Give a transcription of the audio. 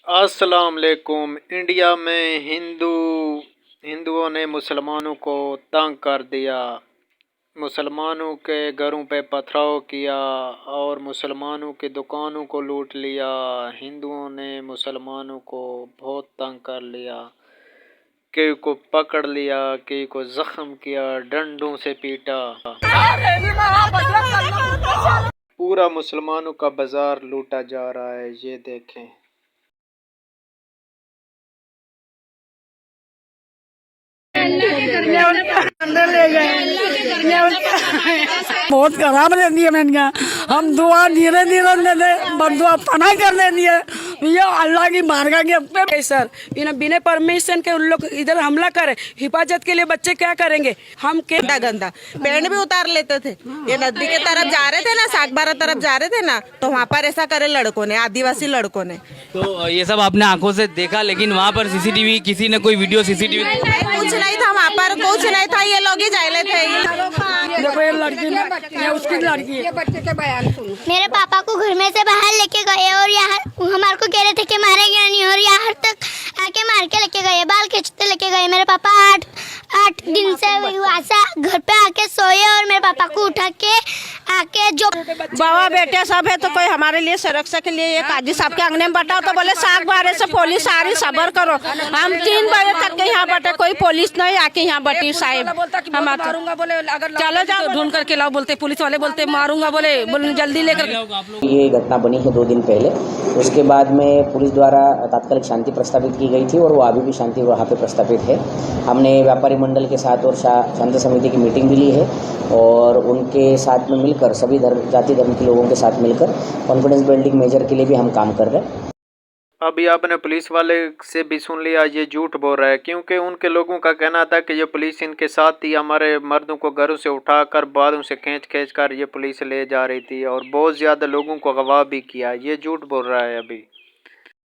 अस्सलाम वालेकुम। इंडिया में हिंदुओं ने मुसलमानों को तंग कर दिया, मुसलमानों के घरों पे पथराव किया और मुसलमानों की दुकानों को लूट लिया। हिंदुओं ने मुसलमानों को बहुत तंग कर लिया, कई को पकड़ लिया, कई को जख्म किया, डंडों से पीटा। पूरा मुसलमानों का बाजार लूटा जा रहा है, ये देखें। अंदर ले गए, बहुत खराब रहती है मैंने कहा हम दुआ धीरे धीरे दे बदुआ पना कर लेती है ये अल्लाह की बारगाह के सर बिना परमिशन के उन लोग इधर हमला करे, हिफाजत के लिए बच्चे क्या करेंगे? हम गंदा गंदा पेड़ भी उतार लेते थे। ये नदी के तरफ जा रहे थे ना, सागबारा तरफ जा रहे थे ना, तो वहाँ पर ऐसा करे लड़कों ने, आदिवासी लड़कों ने। तो ये सब आपने आंखों से देखा, लेकिन वहाँ पर सीसीटीवी, किसी ने कोई वीडियो सीसीटीवी कुछ नहीं था वहाँ पर, कुछ नहीं था, ये लोग ही जायले थे। देखो ये लड़की है, उसकी लड़की है। मेरे पापा को घर में से बाहर लेके गए और यहाँ हमारे को कह रहे थे कि मारेंगे नहीं, और यहाँ तक आके मार के लेके गए, बाल खींचते लेके गए। मेरे पापा आठ दिन से वैसा घर पे आके सोए और मेरे पापा को उठा के आके जो बाबा बेटे सब है, तो कोई हमारे लिए सुरक्षा के लिए ये काजी साहब के आंगने में बैठा, तो बोले सागबारे से पुलिस आ रही, सबर करो। हम 3 बजे तक के यहाँ बैठे, कोई पुलिस नहीं आके यहाँ बैठी। साहब हम मारूंगा बोले, अगर चलो जाओ ढूंढ करके लाओ, बोलते पुलिस वाले बोलते मारूंगा, बोले जल्दी लेकर। ये घटना बनी है 2 दिन पहले। उसके बाद में पुलिस द्वारा तात्कालिक शांति प्रस्तावित की गई थी और वो अभी भी शांति वहाँ पे प्रस्तावित है। हमने व्यापारी मंडल के साथ और शांति समिति की मीटिंग भी ली है और उनके साथ में मिलकर सभी जाति धर्म के लोगों के साथ मिलकर कॉन्फिडेंस बिल्डिंग मेजर के लिए भी हम काम कर रहे हैं। अभी आपने पुलिस वाले से भी सुन लिया, ये झूठ बोल रहा है, क्योंकि उनके लोगों का कहना था कि ये पुलिस इनके साथ थी, हमारे मर्दों को घरों से उठाकर बालों से खींच कर ये पुलिस ले जा रही थी और बहुत ज़्यादा लोगों को अगवा भी किया। ये झूठ बोल रहा है अभी।